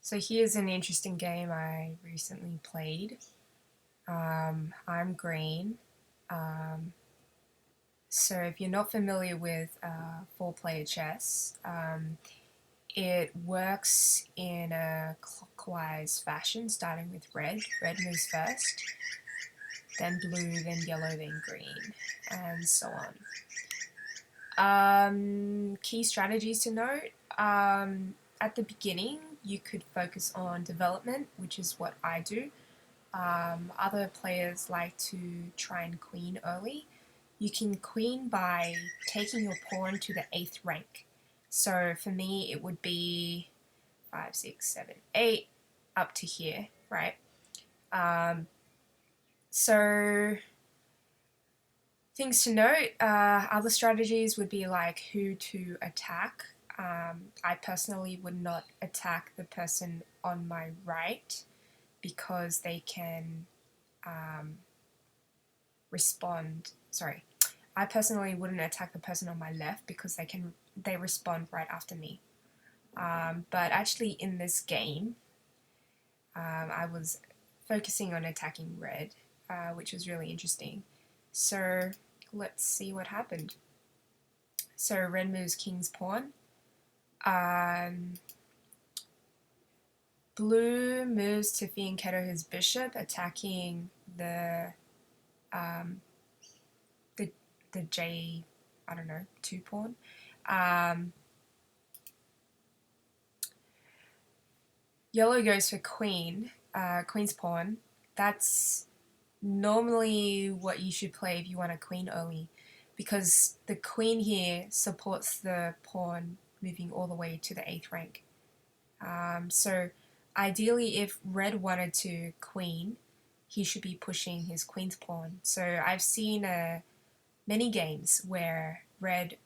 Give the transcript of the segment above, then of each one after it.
So here's an interesting game I recently played. I'm green. Um, so if you're not familiar with four-player chess, it works in a clockwise fashion, starting with red. Red moves first, then blue, then yellow, then green, and so on. Key strategies to note. At the beginning, you could focus on development, which is what I do. Other players like to try and queen early. You can queen by taking your pawn to the 8th rank. So for me, it would be 5, 6, 7, 8 up to here, right? Um, so things to note, other strategies would be like who to attack. I personally would not attack the person on my right because they can um, respond. Sorry, I personally wouldn't attack the person on my left because they respond right after me. But actually, in this game, I was focusing on attacking red, which was really interesting. So let's see what happened. So red moves king's pawn. Um, Blue moves to fianchetto his bishop, attacking um, the the J, I don't know, 2 pawn. Um, Yellow goes for queen, queen's pawn. That's normally what you should play if you want a queen early, because the queen here supports the pawn moving all the way to the 8th rank. So ideally, if red wanted to queen, he should be pushing his queen's pawn. So I've seen many games where red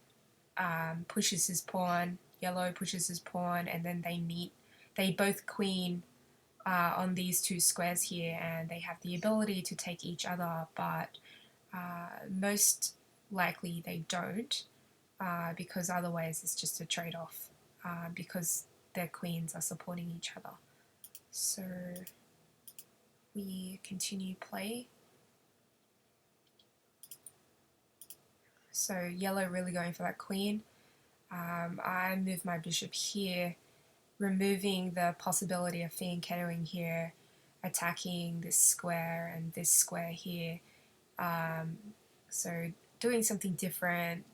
pushes his pawn, yellow pushes his pawn, and then they meet. They both queen on these two squares here, and they have the ability to take each other, but most likely they don't, because otherwise it's just a trade-off, because their queens are supporting each other. So we continue play. So yellow really going for that queen. I move my bishop here, removing the possibility of fianchettoing here, attacking this square and this square here. So doing something different,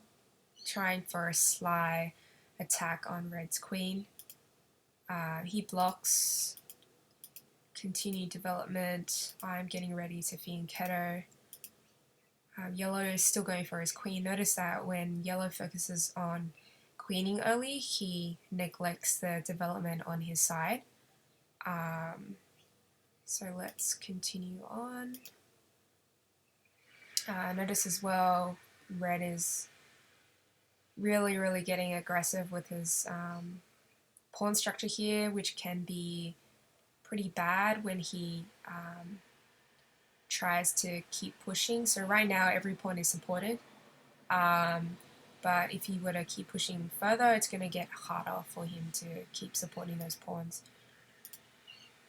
trying for a sly attack on red's queen. He blocks, continued development. I'm getting ready to fianchetto. Yellow is still going for his queen. Notice that when yellow focuses on queening early, he neglects the development on his side. So let's continue on. Notice as well, red is really getting aggressive with his pawn structure here, which can be pretty bad when he tries to keep pushing. So right now every pawn is supported, but if he were to keep pushing further, it's going to get harder for him to keep supporting those pawns.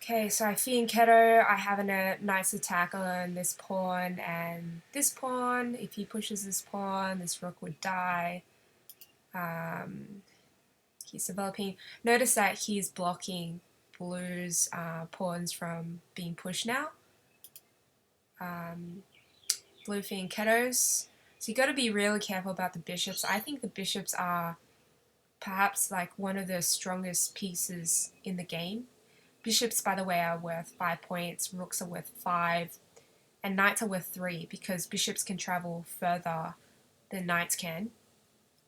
Okay, so I fianchetto, I have a nice attack on this pawn and this pawn. If he pushes this pawn, this rook would die. He's developing. Notice that he's blocking blue's pawns from being pushed now. Blue fianchettos. So you got to be really careful about the bishops. I think the bishops are perhaps like one of the strongest pieces in the game. Bishops, by the way, are worth 5 points, rooks are worth 5, and knights are worth 3 because bishops can travel further than knights can.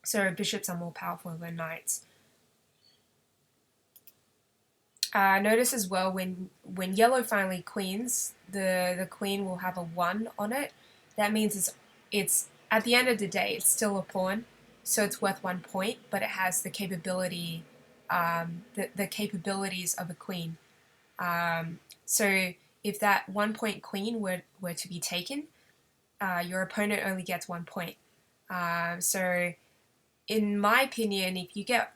So bishops are more powerful than knights. Notice as well when yellow finally queens, the queen will have a 1 on it. That means it's at the end of the day, it's still a pawn, so it's worth 1 point, but it has the capability, the capabilities of a queen. So if that 1 point queen were to be taken, your opponent only gets 1 point. So in my opinion, if you get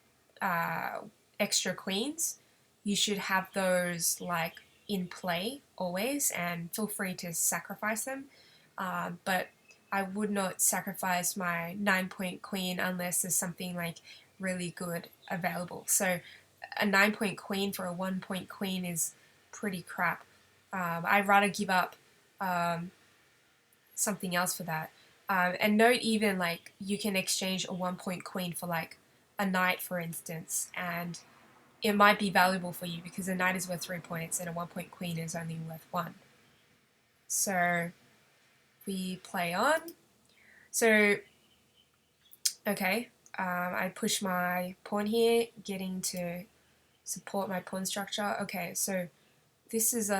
extra queens, you should have those like in play always, and feel free to sacrifice them. But I would not sacrifice my 9-point queen unless there's something like really good available. So a 9-point queen for a 1-point queen is pretty crap. I'd rather give up um, something else for that. And note even like you can exchange a 1-point queen for like a knight, for instance, and it might be valuable for you because a knight is worth 3 points and a 1-point queen is only worth 1. So we play on. So, okay, I push my pawn here, getting to support my pawn structure. Okay, so this is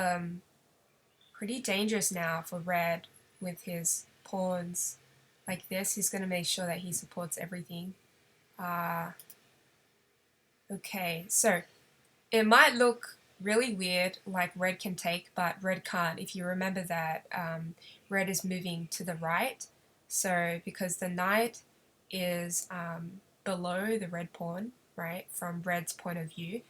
pretty dangerous now for red with his pawns like this. He's going to make sure that he supports everything. Okay, so it might look really weird like red can take, but red can't. If you remember that red is moving to the right, so because the knight is below the red pawn, right, from red's point of view,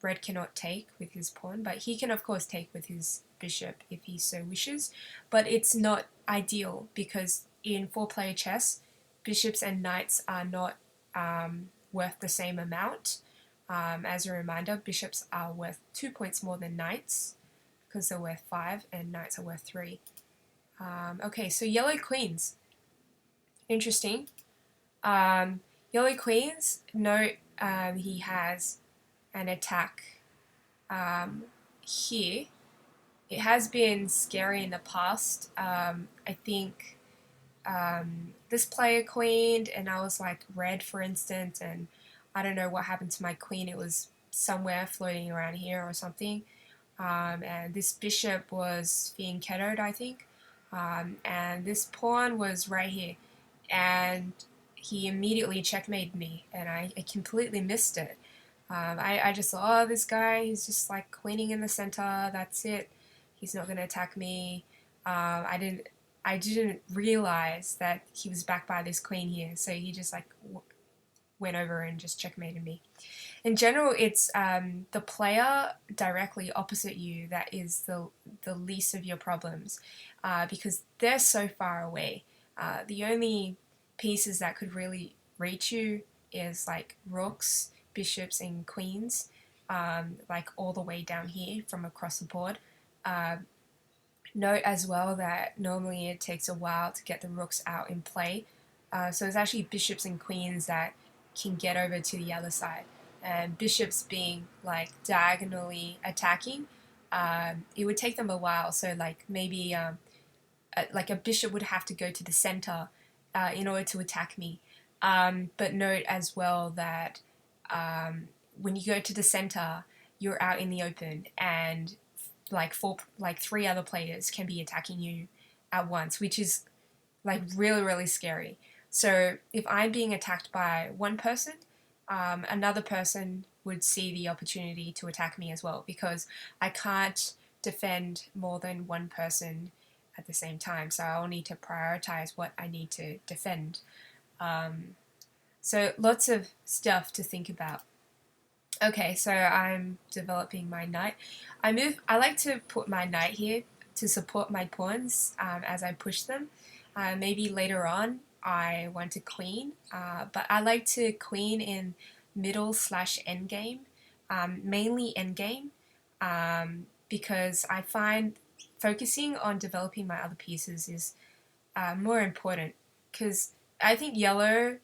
red cannot take with his pawn, but he can of course take with his bishop if he so wishes, but it's not ideal because in 4-player chess, bishops and knights are not worth the same amount. As a reminder, bishops are worth 2 points more than knights because they're worth 5 and knights are worth 3. Okay, so yellow queens. Interesting. Yellow queens, note he has an attack here. It has been scary in the past. I think this player queened and I was like red, for instance, and I don't know what happened to my queen. It was somewhere floating around here or something. And this bishop was being fianchettoed, I think. And this pawn was right here. And he immediately checkmated me, and I completely missed it. I just thought, oh, this guy, he's just like queening in the center. That's it. He's not going to attack me. I didn't realize that he was backed by this queen here, so he just like went over and just checkmated me. In general, it's the player directly opposite you that is the least of your problems, because they're so far away. The only pieces that could really reach you is like rooks, bishops, and queens, like all the way down here from across the board. Note as well that normally it takes a while to get the rooks out in play. So it's actually bishops and queens that can get over to the other side. And bishops being like diagonally attacking, it would take them a while. So like maybe like a bishop would have to go to the center in order to attack me. But note as well that when you go to the center, you're out in the open, and like 3 other players can be attacking you at once, which is like really, really scary. So if I'm being attacked by one person, another person would see the opportunity to attack me as well, because I can't defend more than one person at the same time. So I'll need to prioritize what I need to defend. So lots of stuff to think about. Okay, so I'm developing my knight. I like to put my knight here to support my pawns as I push them. Maybe later on I want to queen, but I like to queen in middle slash endgame, mainly endgame, because I find focusing on developing my other pieces is more important. Because I think yellow,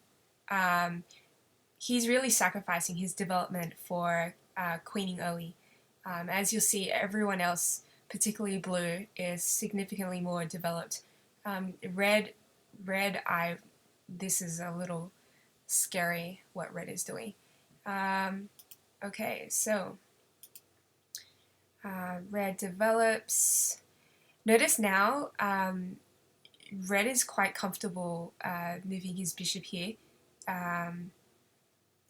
he's really sacrificing his development for queening early. As you'll see, everyone else, particularly blue, is significantly more developed. Red, this is a little scary what red is doing. Okay, so red develops. Notice now, red is quite comfortable moving his bishop here.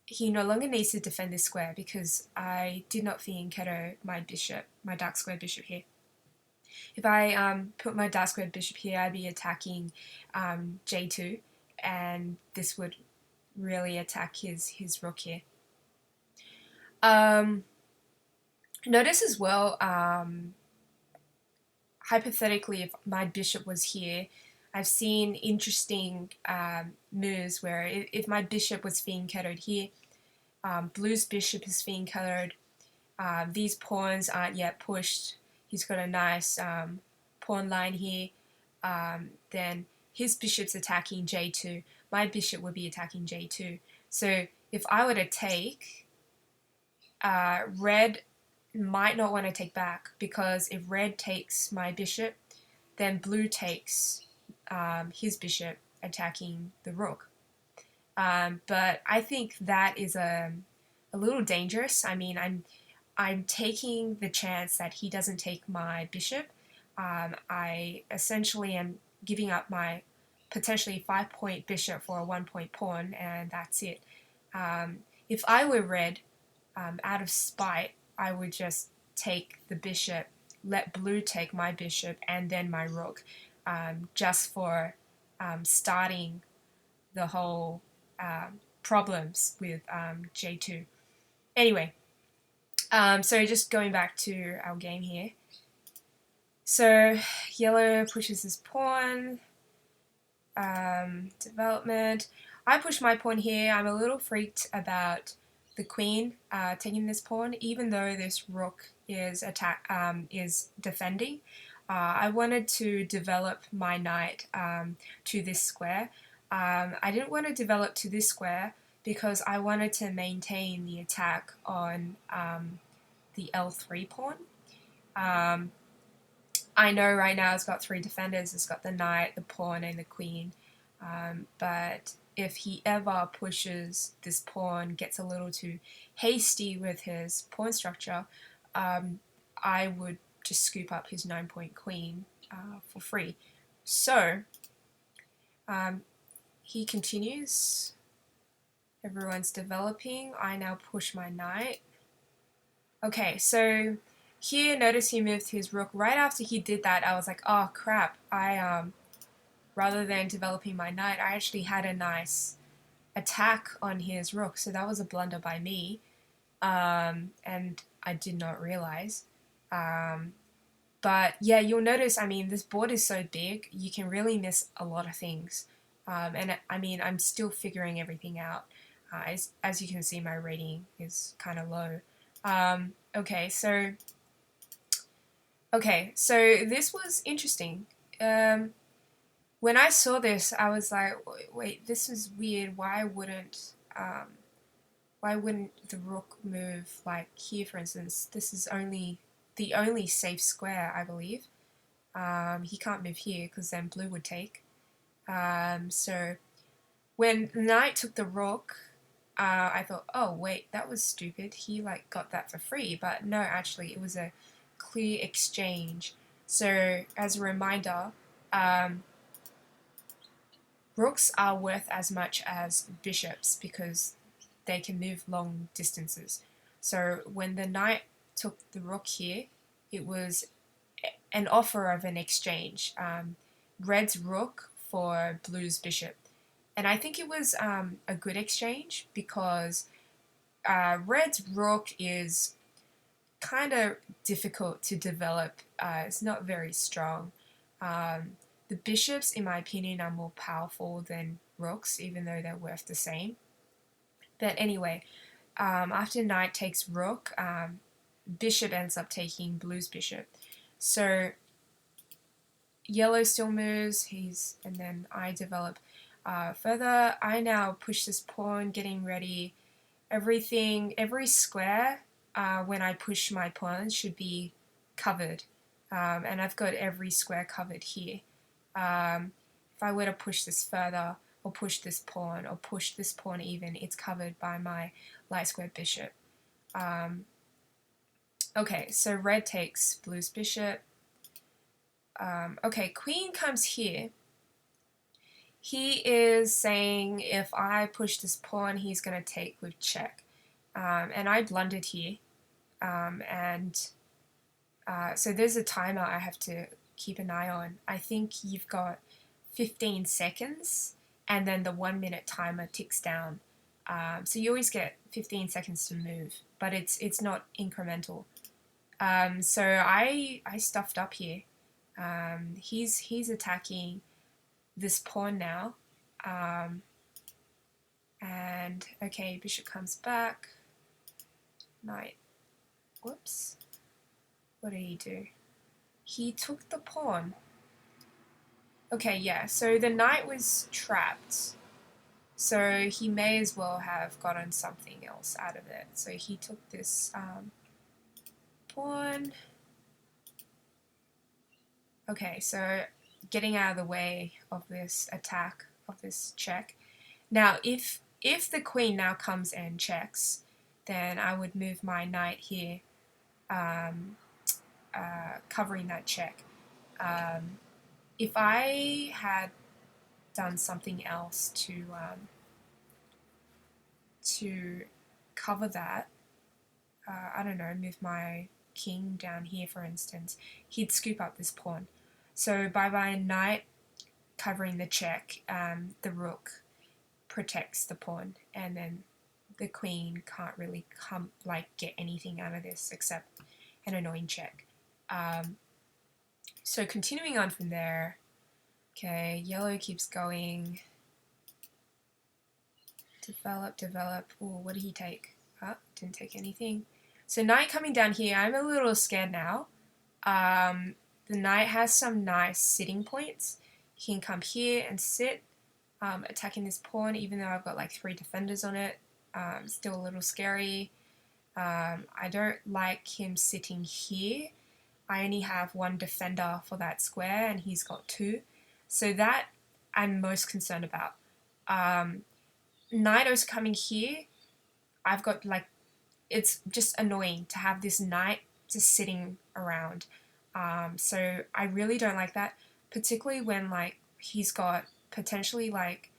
He no longer needs to defend this square because I did not fianchetto my bishop, my dark square bishop here. If I put my dark square bishop here, I'd be attacking J2, and this would really attack his rook here. Notice as well, hypothetically, if my bishop was here, I've seen interesting moves where if my bishop was fianchettoed here, blue's bishop is fianchettoed, these pawns aren't yet pushed, he's got a nice pawn line here, then his bishop's attacking j2, my bishop would be attacking j2. So if I were to take, red might not want to take back, because if red takes my bishop, then blue takes his bishop, attacking the rook. But I think that is a little dangerous. I mean, I'm taking the chance that he doesn't take my bishop. I essentially am giving up my potentially 5-point bishop for a 1-point pawn, and that's it. If I were red, out of spite, I would just take the bishop, let blue take my bishop and then my rook, just for starting the whole problems with j2. Anyway, so just going back to our game here. So yellow pushes his pawn, development. I push my pawn here. I'm a little freaked about the queen taking this pawn, even though this rook is defending. I wanted to develop my knight to this square. I didn't want to develop to this square because I wanted to maintain the attack on the L3 pawn. I know right now it's got 3 defenders. It's got the knight, the pawn, and the queen. But if he ever pushes this pawn, gets a little too hasty with his pawn structure, I would just scoop up his 9-point queen for free. So he continues. Everyone's developing. I now push my knight. Okay, so here, notice he moved his rook. Right after he did that, I was like, oh crap, rather than developing my knight, I actually had a nice attack on his rook, so that was a blunder by me, and I did not realize. But yeah, you'll notice, I mean, this board is so big, you can really miss a lot of things. And I mean, I'm still figuring everything out. As you can see, my rating is kind of low. Okay, so this was interesting. When I saw this, I was like, wait, this is weird. Why wouldn't the rook move like here, for instance? This is the only safe square, I believe. He can't move here because then blue would take. So when the knight took the rook, I thought, oh wait, that was stupid. He like got that for free, but no, actually it was a clear exchange. So as a reminder, rooks are worth as much as bishops because they can move long distances. So when the knight took the rook here, it was an offer of an exchange. Red's rook for blue's bishop. And I think it was a good exchange because red's rook is kind of difficult to develop. It's not very strong. The bishops, in my opinion, are more powerful than rooks, even though they're worth the same. But anyway, after knight takes rook, bishop ends up taking blue's bishop. So yellow still moves, and then I develop further. I now push this pawn, getting ready. Every square when I push my pawn should be covered. And I've got every square covered here. If I were to push this further, or push this pawn, or push this pawn even, it's covered by my light square bishop. Okay, so red takes blue's bishop. Okay, queen comes here. He is saying if I push this pawn, he's going to take with check. And I blundered here. So there's a timer I have to keep an eye on. I think you've got 15 seconds, and then the 1-minute timer ticks down. So you always get 15 seconds to move, but it's not incremental. So I stuffed up here. He's attacking this pawn now. And okay, bishop comes back. Knight. Whoops. What did he do? He took the pawn. Okay, yeah, so the knight was trapped. So he may as well have gotten something else out of it. So he took this pawn. Okay, so getting out of the way of this attack, of this check. Now, if the queen now comes and checks, then I would move my knight here, covering that check. If I had done something else to cover that, I don't know, move my king down here, for instance, he'd scoop up this pawn. So by my knight covering the check, the rook protects the pawn, and then the queen can't really get anything out of this except an annoying check. So continuing on from there, okay, yellow keeps going. Develop. Oh, what did he take? Didn't take anything. So knight coming down here, I'm a little scared now. The knight has some nice sitting points. He can come here and sit, attacking this pawn, even though I've got like 3 defenders on it. Still a little scary. I don't like him sitting here. I only have 1 defender for that square, and he's got 2. So that I'm most concerned about. Knight is coming here. I've got like, it's just annoying to have this knight just sitting around. So I really don't like that, particularly when like he's got potentially like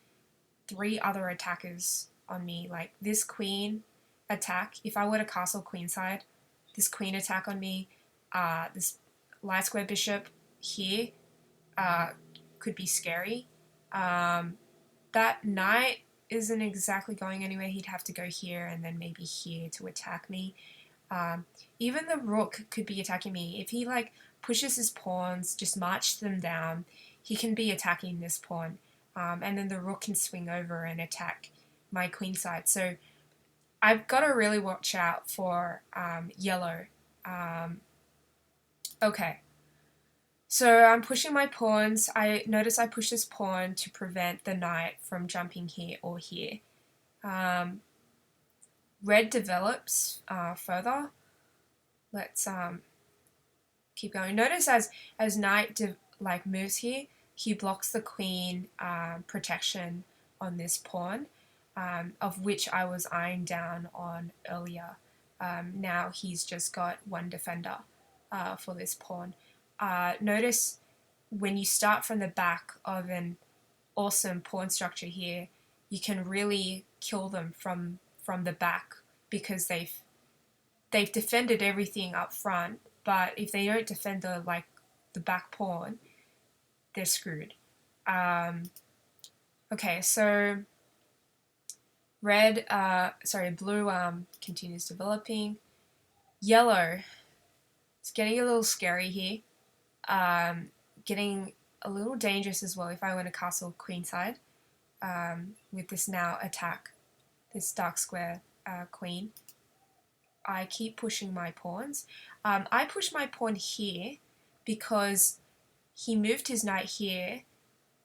3 other attackers on me. Like this queen attack, if I were to castle queenside, this queen attack on me, this light square bishop here could be scary. That knight isn't exactly going anywhere. He'd have to go here and then maybe here to attack me. Even the rook could be attacking me. If he like pushes his pawns, just march them down, he can be attacking this pawn. And then the rook can swing over and attack my queen side. So I've got to really watch out for yellow. Okay. So I'm pushing my pawns. I notice I push this pawn to prevent the knight from jumping here or here. Red develops further. Let's keep going. Notice as knight moves here, he blocks the queen protection on this pawn, of which I was eyeing down on earlier. Now he's just got 1 defender for this pawn. Notice when you start from the back of an awesome pawn structure here, you can really kill them from the back because they've defended everything up front, but if they don't defend the back pawn, they're screwed. Okay, so blue continues developing. Yellow, it's getting a little scary here. Getting a little dangerous as well if I want to castle queenside with this now attack, this dark square queen. I keep pushing my pawns. I push my pawn here because he moved his knight here,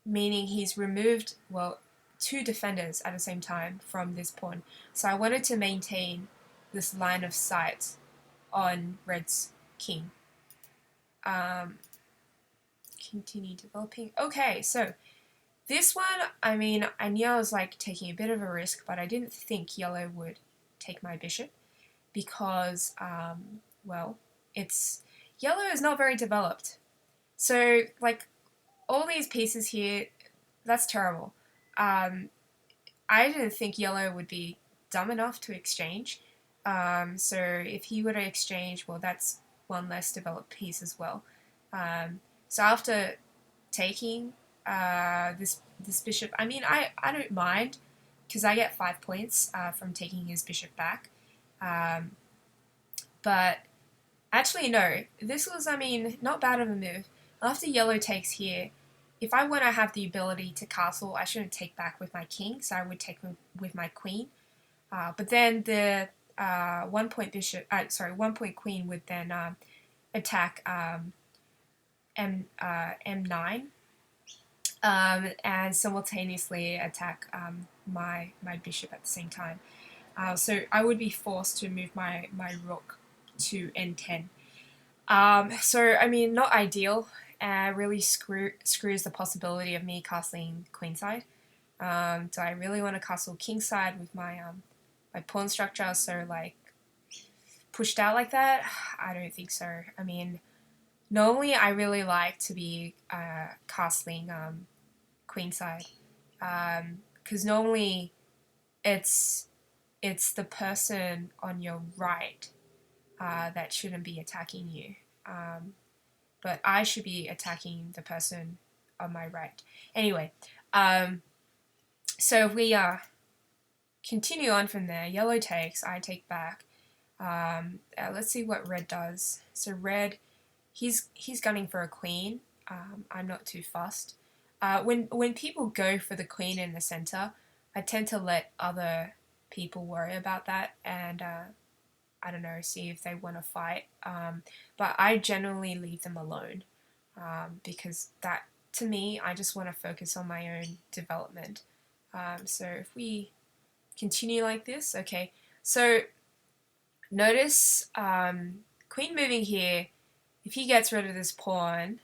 meaning he's removed, well, 2 defenders at the same time from this pawn. So I wanted to maintain this line of sight on red's king. Continue developing. Okay, so this one, I mean, I knew I was like taking a bit of a risk, but I didn't think yellow would take my bishop because, well, yellow is not very developed. So, like, all these pieces here, that's terrible. I didn't think yellow would be dumb enough to exchange. So if he were to exchange, well, that's 1 less developed piece as well. So after taking this bishop, I mean, I don't mind because I get 5 points from taking his bishop back. But Actually, no. This was, I mean, not bad of a move. After yellow takes here, if I want to have the ability to castle, I shouldn't take back with my king, so I would take with my queen. But then the 1 point bishop, sorry, 1 point queen would then attack M9 and simultaneously attack my bishop at the same time. So I would be forced to move my rook to N10. So I mean, not ideal. Really screws the possibility of me castling queenside. Do I really want to castle kingside with my pawn structure so like pushed out like that? I don't think so. I mean, normally I really like to be castling queenside because normally it's the person on your right that shouldn't be attacking you. But I should be attacking the person on my right. Anyway, so if we continue on from there, yellow takes, I take back. Let's see what red does. So red, he's gunning for a queen. I'm not too fussed. When people go for the queen in the center, I tend to let other people worry about that and I don't know, see if they want to fight. But I generally leave them alone because that, to me, I just want to focus on my own development. So if we continue like this, okay. So notice queen moving here. If he gets rid of this pawn,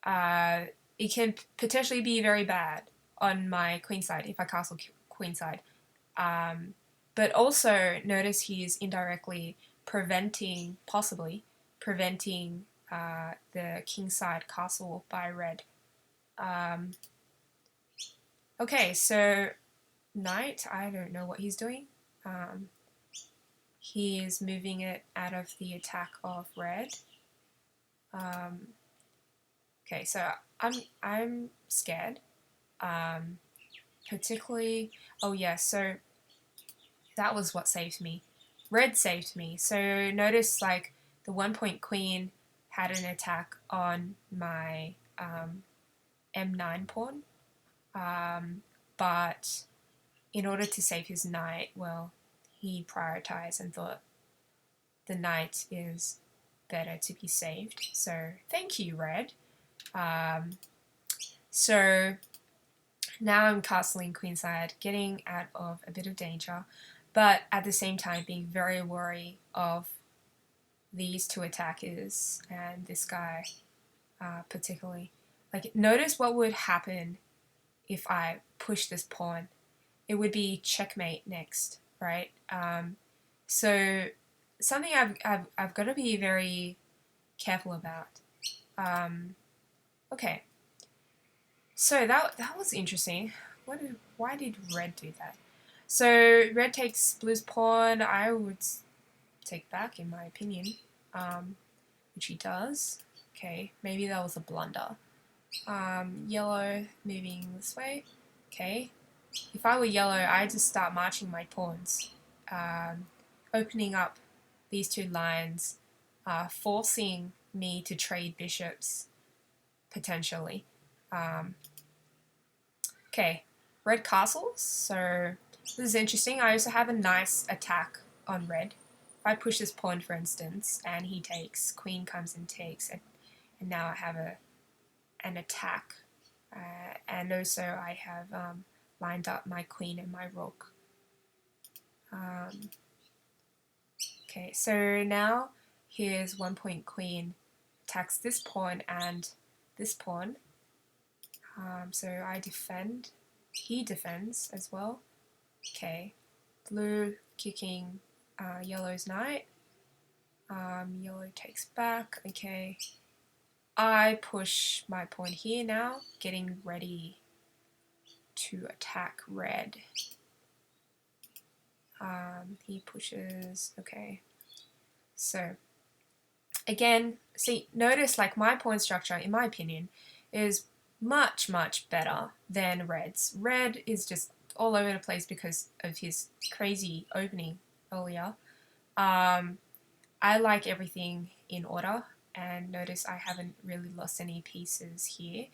it can potentially be very bad on my queen side if I castle queen side. But also notice he's indirectly possibly preventing the kingside castle by red. Okay, so knight, I don't know what he's doing. He is moving it out of the attack of red. Okay, so I'm scared. Particularly, oh yeah, so that was what saved me. Red saved me. So notice like the 1 point queen had an attack on my M9 pawn. But in order to save his knight, well, he prioritized and thought the knight is better to be saved. So thank you, red. So now I'm castling queenside, getting out of a bit of danger, but at the same time being very wary of these two attackers and this guy particularly. Like, notice what would happen if I push this pawn. It would be checkmate next, right? So something I've got to be very careful about. Okay, so that was interesting. Why did red do that? So red takes blue's pawn. I would take back, in my opinion, which he does. Okay, maybe that was a blunder. Yellow moving this way. Okay, if I were yellow, I'd just start marching my pawns, opening up these two lines, forcing me to trade bishops potentially. Okay, red castles. So this is interesting. I also have a nice attack on red. If I push this pawn, for instance, and he takes, queen comes and takes, and now I have an attack. And also I have lined up my queen and my rook. Okay, so now here's 1 point queen attacks this pawn and this pawn. So I defend, he defends as well. Okay, blue kicking yellow's knight. Yellow takes back. Okay, I push my pawn here now, getting ready to attack red. He pushes. Okay, so again, see, notice like my pawn structure, in my opinion, is much better than red's. Red is just all over the place because of his crazy opening earlier. I like everything in order, and notice I haven't really lost any pieces here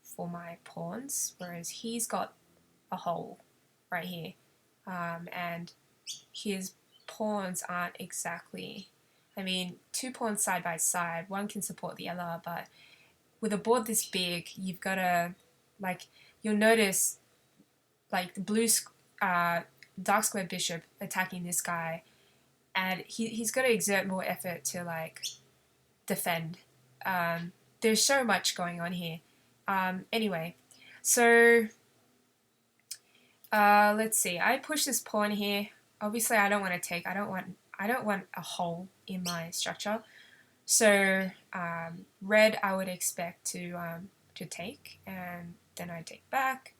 for my pawns, whereas he's got a hole right here, and his pawns aren't exactly, I mean, two pawns side by side, one can support the other, but with a board this big, you've got to, like, you'll notice, like, the blue, dark square bishop attacking this guy, and he's got to exert more effort to, like, defend. There's so much going on here. Anyway, so let's see. I push this pawn here. Obviously, I don't want to take. I don't want a hole in my structure. So red, I would expect to take, and then I take back.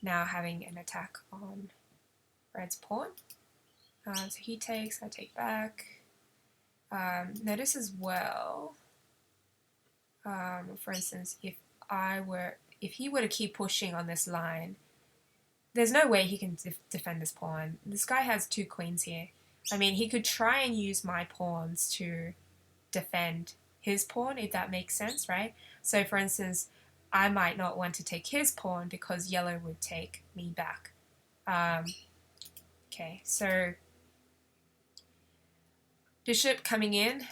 Now having an attack on red's pawn. So he takes. I take back. Notice as well. For instance, if he were to keep pushing on this line, there's no way he can defend this pawn. This guy has two queens here. I mean, he could try and use my pawns to defend his pawn, if that makes sense, right? So, for instance, I might not want to take his pawn because yellow would take me back. Okay, so bishop coming in,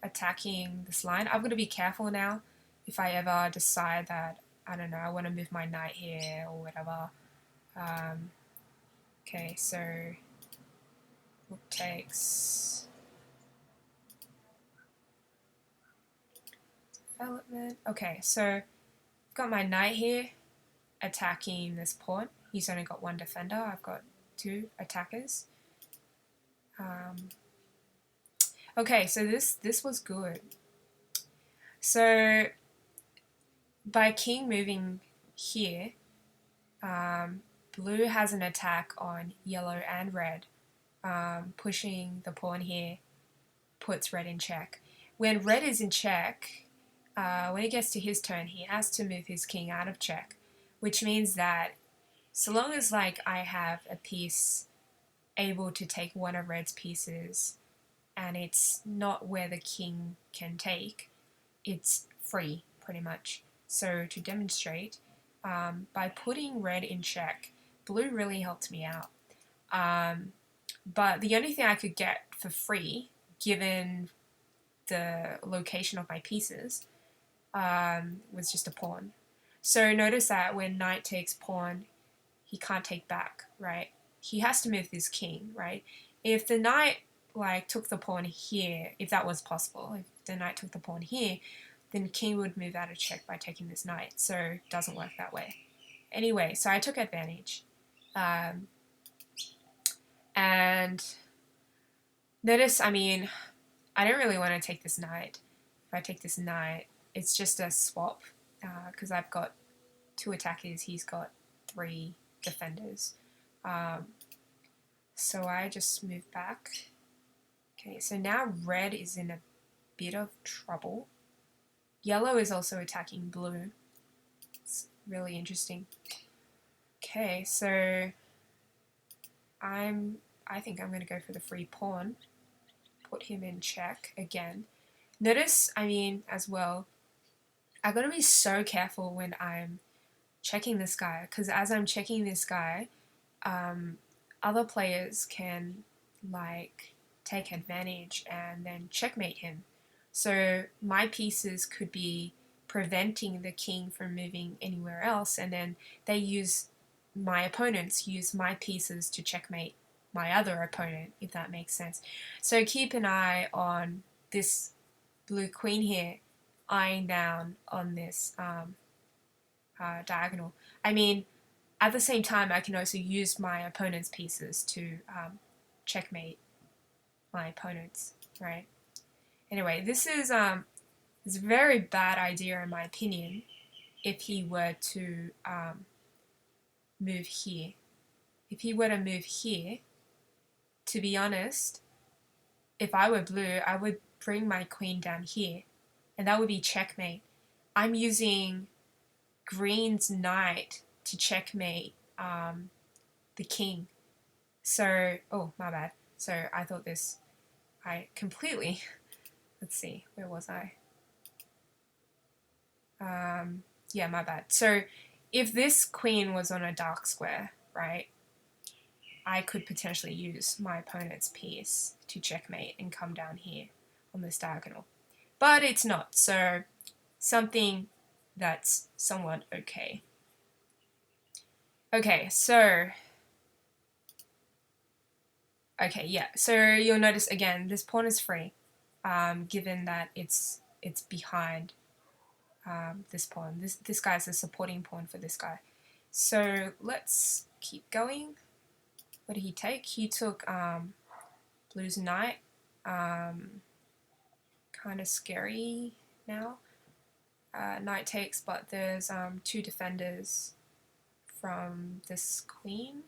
attacking this line. I'm going to be careful now if I ever decide that, I don't know, I want to move my knight here or whatever. Okay, so rook takes development. Okay, so I've got my knight here attacking this pawn. He's only got one defender. I've got two attackers. Okay, so this was good. So by king moving here, blue has an attack on yellow and red. Pushing the pawn here puts red in check. When red is in check, when it gets to his turn, he has to move his king out of check, which means that so long as like I have a piece able to take one of red's pieces and it's not where the king can take, it's free pretty much. So to demonstrate, by putting red in check, blue really helped me out. But the only thing I could get for free, given the location of my pieces, was just a pawn. So notice that when knight takes pawn, he can't take back, right? He has to move his king, right? If the knight like took the pawn here, if that was possible, if the knight took the pawn here, then king would move out of check by taking this knight. So it doesn't work that way. Anyway, so I took advantage. And notice, I mean, I don't really want to take this knight. If I take this knight, it's just a swap because I've got two attackers, he's got three defenders. So I just move back. Okay, so now red is in a bit of trouble. Yellow is also attacking blue. It's really interesting. Okay, so I think I'm going to go for the free pawn. Put him in check again. Notice, I mean, as well, I've got to be so careful when I'm checking this guy, because as I'm checking this guy, other players can like take advantage and then checkmate him. So my pieces could be preventing the king from moving anywhere else, and then my opponents use my pieces to checkmate my other opponent, if that makes sense. So keep an eye on this blue queen here eyeing down on this diagonal. I mean, at the same time, I can also use my opponent's pieces to checkmate my opponents, right? Anyway, this is a very bad idea in my opinion if he were to move here. If he were to move here, to be honest, if I were blue, I would bring my queen down here, and that would be checkmate. I'm using green's knight to checkmate the king. So, oh, my bad. So I thought this I completely, let's see, where was I? Yeah, my bad. So if this queen was on a dark square, right, I could potentially use my opponent's piece to checkmate and come down here on this diagonal. But it's not, so something that's somewhat okay. Okay, so... Okay, yeah, so you'll notice again, this pawn is free, given that it's behind this pawn. This guy's a supporting pawn for this guy. So let's keep going. What did he take? He took blue's knight. Kind of scary now. Knight takes, but there's two defenders from this queen.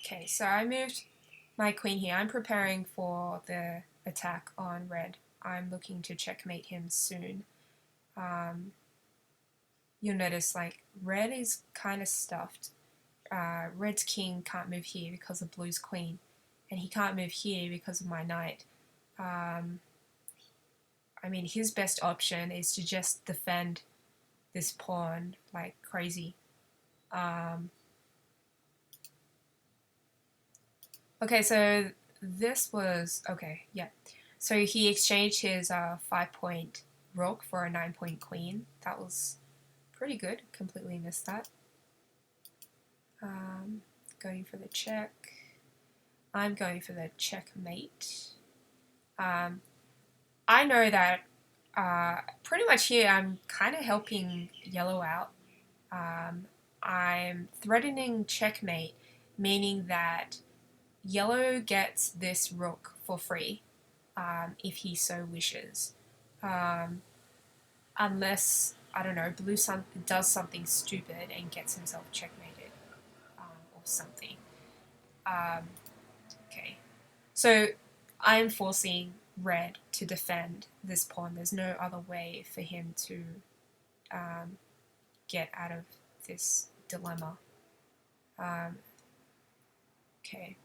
Okay, so I moved my queen here. I'm preparing for the attack on red. I'm looking to checkmate him soon. You'll notice like red is kind of stuffed. Red's king can't move here because of blue's queen, and he can't move here because of my knight. I mean, his best option is to just defend this pawn like crazy. Okay, so this was... okay, yeah. So he exchanged his 5-point rook for a 9-point queen. That was pretty good. Completely missed that. Going for the check. I'm going for the checkmate. I know that pretty much here I'm kind of helping yellow out. I'm threatening checkmate, meaning that yellow gets this rook for free if he so wishes. Unless, I don't know, blue does something stupid and gets himself checkmated or something. Okay, so I'm forcing red to defend this pawn. There's no other way for him to get out of this dilemma. Okay,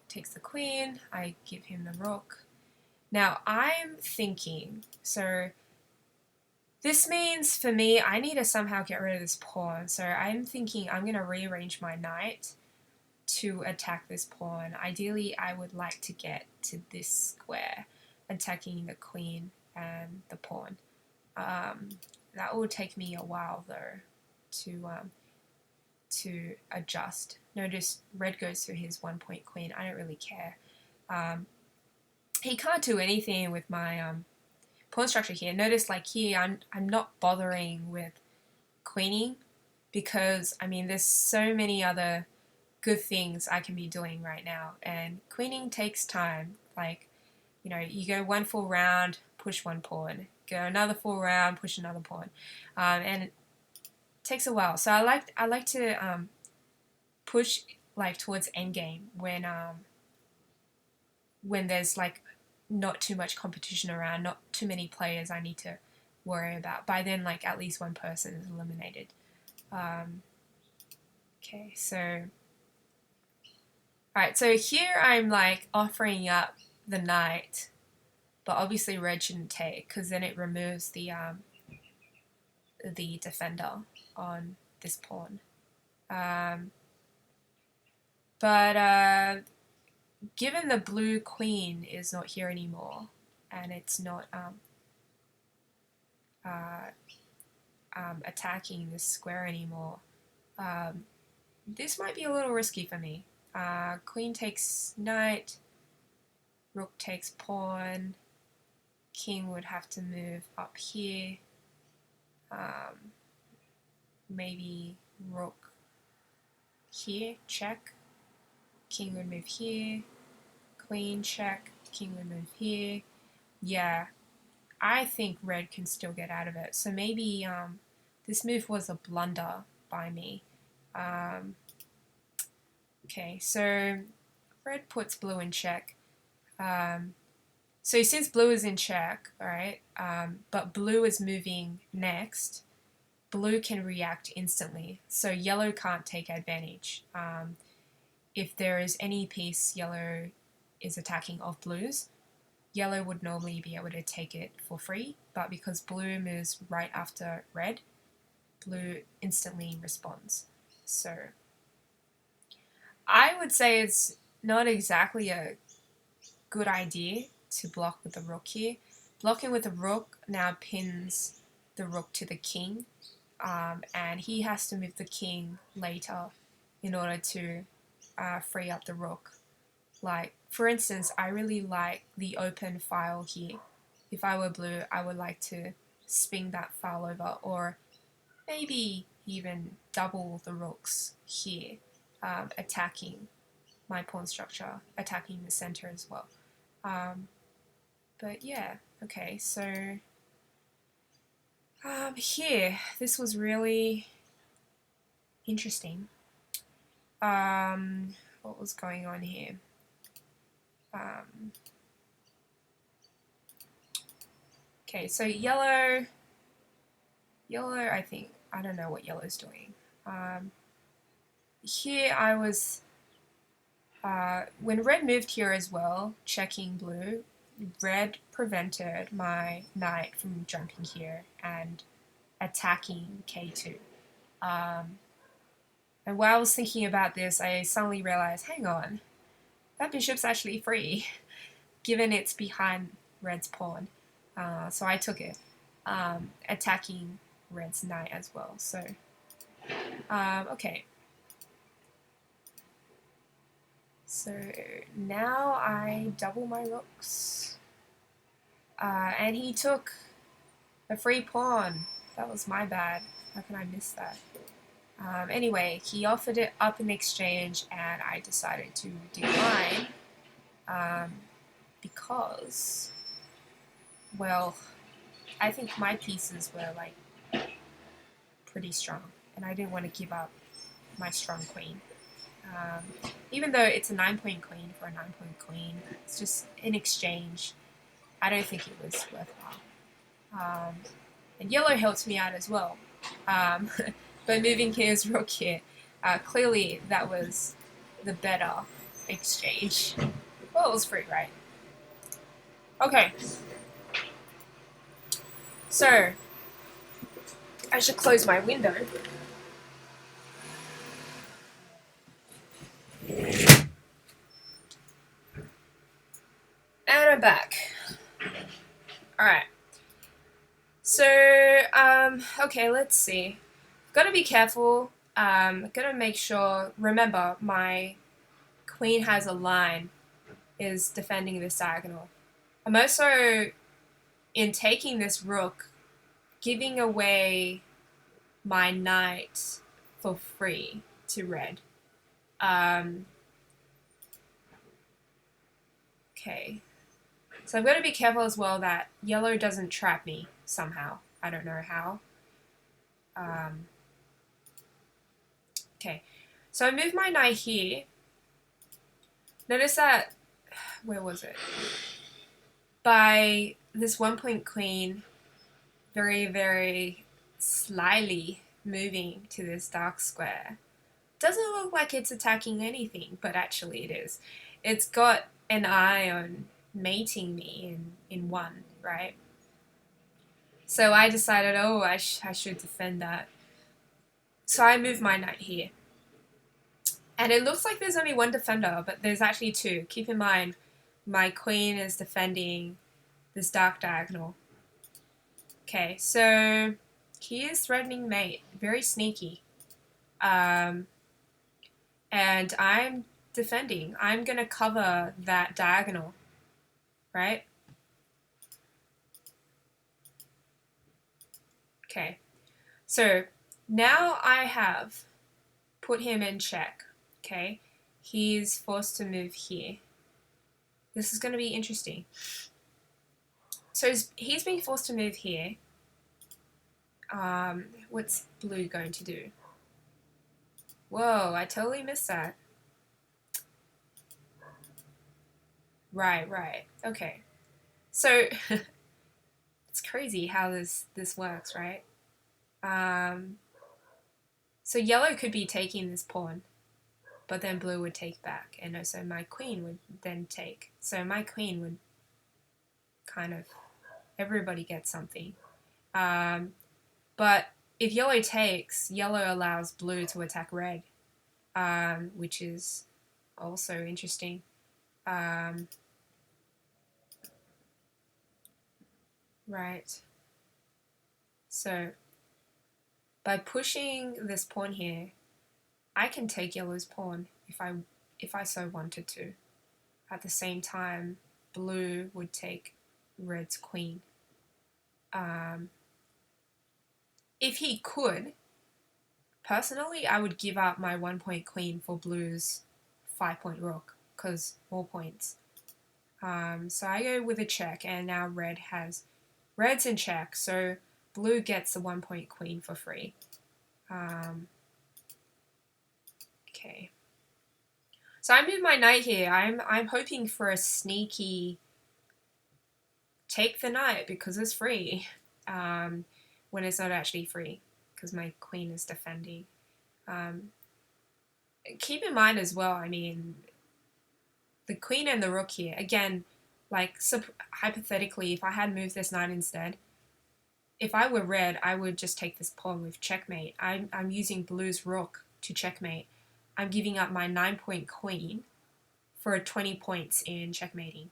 takes the queen, I give him the rook. Now I'm thinking, so this means for me I need to somehow get rid of this pawn, so I'm thinking I'm going to rearrange my knight to attack this pawn. Ideally I would like to get to this square, attacking the queen and the pawn. That will take me a while though to adjust. Notice red goes for his 1-point queen. I don't really care. He can't do anything with my pawn structure here. Notice like here I'm not bothering with queening because I mean there's so many other good things I can be doing right now, and queening takes time. Like, you know, you go one full round, push one pawn, go another full round, push another pawn, and it takes a while. So I like to push like towards endgame when there's like not too much competition around, not too many players I need to worry about. By then, like at least one person is eliminated. Okay, so alright, so here I'm like offering up the knight, but obviously red shouldn't take because then it removes the defender on this pawn. But given the blue queen is not here anymore and it's not attacking this square anymore, this might be a little risky for me. Queen takes knight, rook takes pawn, king would have to move up here, maybe rook here, check, king would move here, queen check, king would move here. Yeah, I think red can still get out of it. So maybe this move was a blunder by me. Okay, so red puts blue in check. So since blue is in check, alright, but blue is moving next, blue can react instantly. So yellow can't take advantage. if there is any piece yellow is attacking of blue's, yellow would normally be able to take it for free, but because blue moves right after red, blue instantly responds. So I would say it's not exactly a good idea to block with the rook here. Blocking with the rook now pins the rook to the king, and he has to move the king later in order to free up the rook. Like, for instance, I really like the open file here. If I were blue, I would like to spin that file over, or maybe even double the rooks here, attacking my pawn structure, attacking the center as well. But yeah, okay, so here, this was really interesting. What was going on here? Okay, so yellow, I think, I don't know what yellow's doing. Here I was, when red moved here as well, checking blue, red prevented my knight from jumping here and attacking k2. And while I was thinking about this, I suddenly realized, hang on, that bishop's actually free, given it's behind red's pawn. So I took it, attacking red's knight as well. So, okay. So now I double my rooks. And he took a free pawn. That was my bad. How can I miss that? Anyway, he offered it up in exchange, and I decided to decline because, well, I think my pieces were like pretty strong, and I didn't want to give up my strong queen. Even though it's a 9-point queen for a 9-point queen, it's just in exchange. I don't think it was worthwhile. And yellow helped me out as well. But moving his rook here, clearly that was the better exchange. Well, it was free, right? Okay. So, I should close my window. And I'm back. Alright. So, okay, let's see. Gotta be careful. Gotta make sure, remember, my queen has a line, is defending this diagonal. I'm also, in taking this rook, giving away my knight for free to red. Okay. So I've got to be careful as well that yellow doesn't trap me somehow. I don't know how. Okay. So I move my knight here. Notice that, where was it? By this 1-point queen very, very slyly moving to this dark square. Doesn't look like it's attacking anything, but actually it is. It's got an eye on mating me in one, right? So I decided, oh, I should defend that. So I move my knight here. And it looks like there's only one defender, but there's actually two. Keep in mind, my queen is defending this dark diagonal. Okay, so he is threatening mate. Very sneaky. And I'm defending. I'm going to cover that diagonal, right? Okay, so now I have put him in check, okay? He's forced to move here. This is going to be interesting. So he's being forced to move here. What's blue going to do? Whoa, I totally missed that. Right. Okay. So it's crazy how this works, right? So yellow could be taking this pawn. but then blue would take back, and also my queen would then take. So my queen would kind of, everybody gets something. But if yellow takes, yellow allows blue to attack red, which is also interesting. Right. So by pushing this pawn here, I can take yellow's pawn if I so wanted to. At the same time, blue would take red's queen. If he could, personally, I would give up my 1-point queen for blue's 5-point rook, because more points. So I go with a check, and now red's in check, so blue gets the 1-point queen for free. Okay. So I move my knight here. I'm hoping for a sneaky take the knight because it's free, when it's not actually free because my queen is defending. Keep in mind as well, I mean, the queen and the rook here, again, like hypothetically, if I had moved this knight instead, if I were red, I would just take this pawn with checkmate. I'm using blue's rook to checkmate. I'm giving up my 9-point queen for 20 points in checkmating.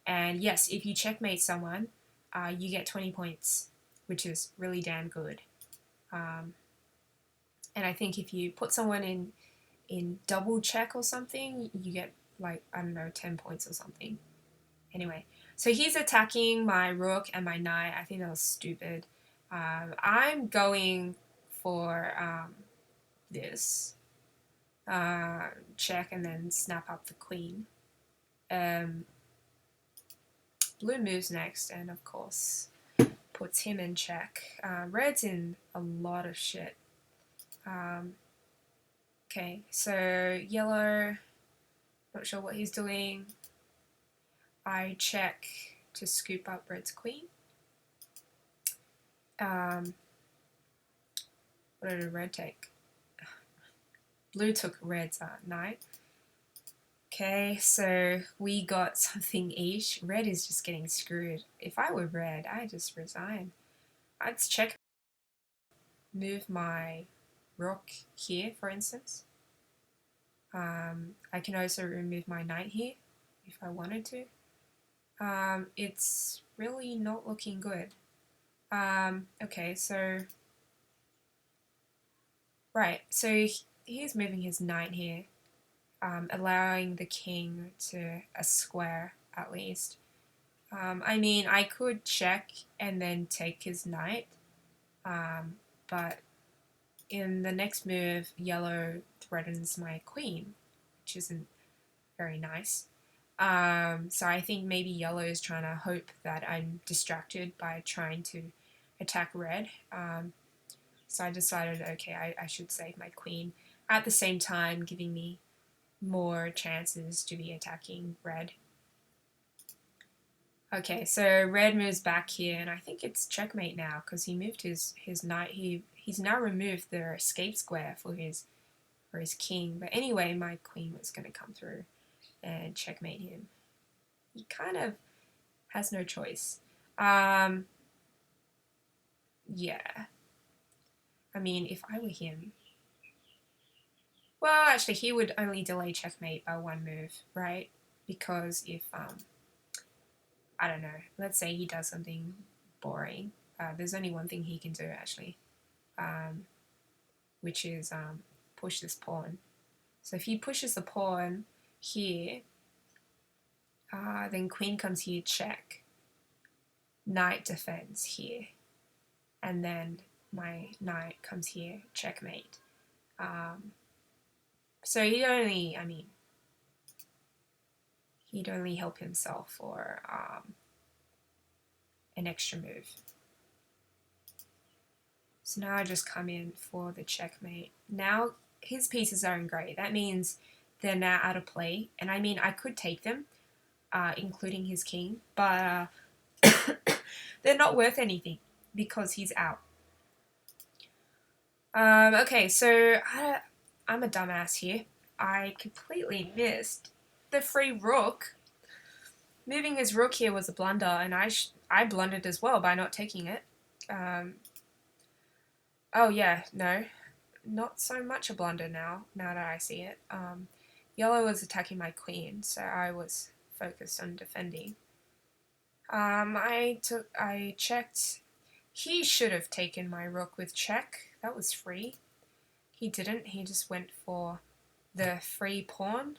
And yes, if you checkmate someone, you get 20 points, which is really damn good. And I think if you put someone in double check or something, you get like, I don't know, 10 points or something. Anyway, so he's attacking my rook and my knight. I think that was stupid. I'm going for this. Check and then snap up the queen. Blue moves next and of course puts him in check. Red's in a lot of shit. Okay, so yellow, not sure what he's doing. I check to scoop up red's queen. What did red take? Blue took red's knight. Okay, so we got something each. Red is just getting screwed. If I were red, I'd just resign. I'd check, move my rook here, for instance. I can also remove my knight here if I wanted to. It's really not looking good. Okay, so right, so he's moving his knight here, allowing the king to a square at least. I mean, I could check and then take his knight, but in the next move, yellow threatens my queen, which isn't very nice. So I think maybe yellow is trying to hope that I'm distracted by trying to attack red. So I decided, okay, I should save my queen. At the same time, giving me more chances to be attacking red. Okay, so red moves back here, and I think it's checkmate now because he moved his knight. He's now removed the escape square for his king. But anyway, my queen was going to come through and checkmate him. He kind of has no choice. Yeah. I mean, if I were him, well, actually, he would only delay checkmate by one move, right? Because if I don't know, let's say he does something boring. There's only one thing he can do actually, which is push this pawn. So if he pushes the pawn here, then queen comes here, check. Knight defends here, and then my knight comes here, checkmate. So he'd only help himself for an extra move. So now I just come in for the checkmate. Now his pieces are in grey. That means they're now out of play. And I mean, I could take them, including his king, but they're not worth anything because he's out. Okay, so I'm a dumbass here. I completely missed the free rook. Moving his rook here was a blunder, and I blundered as well by not taking it. Oh yeah, no, not so much a blunder now that I see it. Yellow was attacking my queen, so I was focused on defending. I checked. He should have taken my rook with check. That was free. He didn't. He just went for the free pawn.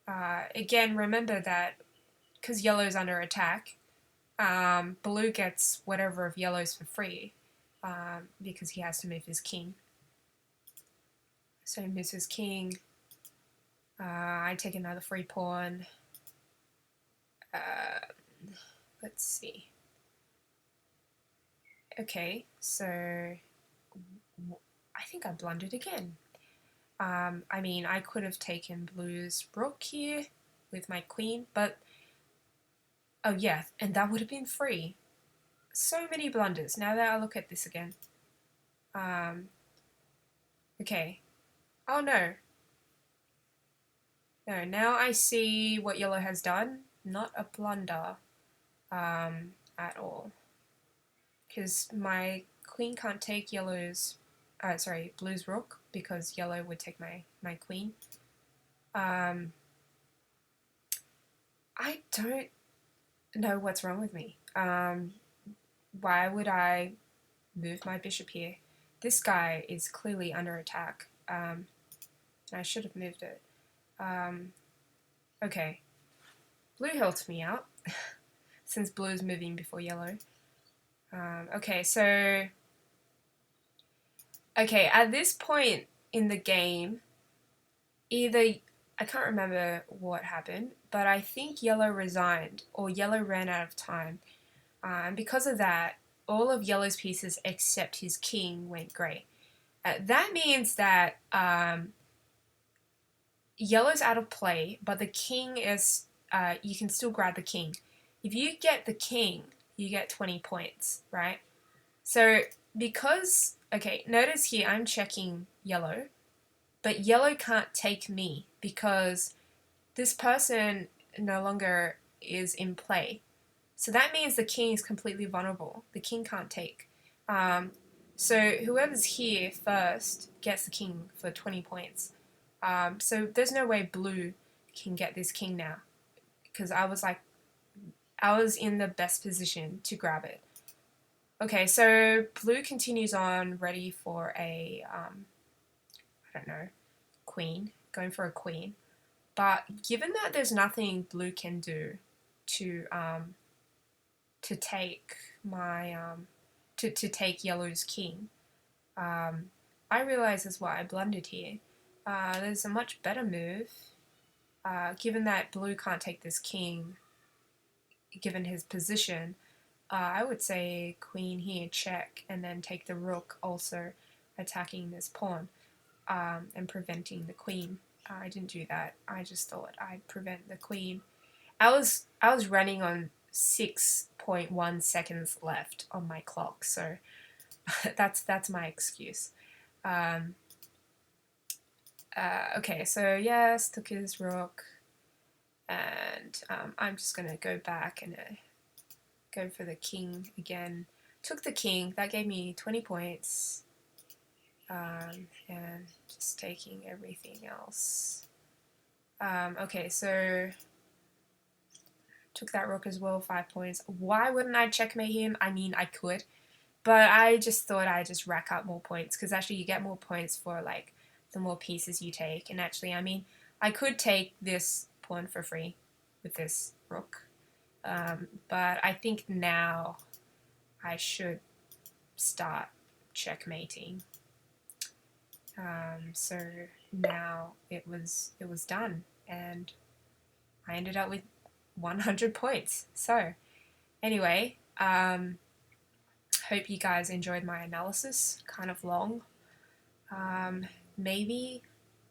Again, remember that because yellow's under attack, blue gets whatever of yellow's for free because he has to move his king. So he moves his king. I take another free pawn. Let's see. Okay, so I think I blundered again. I mean, I could have taken blue's rook here with my queen, but oh yeah, and that would have been free. So many blunders now that I look at this again. Okay. Oh no. No, now I see what yellow has done. Not a blunder at all. Because my queen can't take blue's rook because yellow would take my queen. I don't know what's wrong with me. Why would I move my bishop here? This guy is clearly under attack. And I should have moved it. Okay. Blue helped me out since blue's moving before yellow. Okay, so at this point in the game, I can't remember what happened, but I think yellow resigned or yellow ran out of time. And because of that, all of yellow's pieces except his king went grey. That means that yellow's out of play, but the king is, you can still grab the king. If you get the king, you get 20 points, right? So because, okay, notice here I'm checking yellow, but yellow can't take me because this person no longer is in play. So that means the king is completely vulnerable. The king can't take. So whoever's here first gets the king for 20 points. So there's no way blue can get this king now because I was in the best position to grab it. Okay, so blue continues on, ready for a, I don't know, queen, going for a queen. But given that there's nothing blue can do to take my, to take yellow's king, I realize as well I blundered here. There's a much better move, given that blue can't take this king, given his position. I would say queen here, check, and then take the rook, also attacking this pawn and preventing the queen. I didn't do that. I just thought I'd prevent the queen. I was running on 6.1 seconds left on my clock, so that's my excuse. Okay, so yes, took his rook, and I'm just gonna go back and go for the king again. Took the king, that gave me 20 points, and just taking everything else. Okay, so took that rook as well, 5 points. Why wouldn't I checkmate him? I mean, I could, but I just thought I'd just rack up more points, because actually you get more points for, like, the more pieces you take, and actually, I mean, I could take this pawn for free with this rook, but I think now I should start checkmating. So now it was done, and I ended up with 100 points. So anyway, hope you guys enjoyed my analysis. Kind of long. Maybe,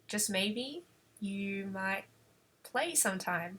just maybe, you might play sometime.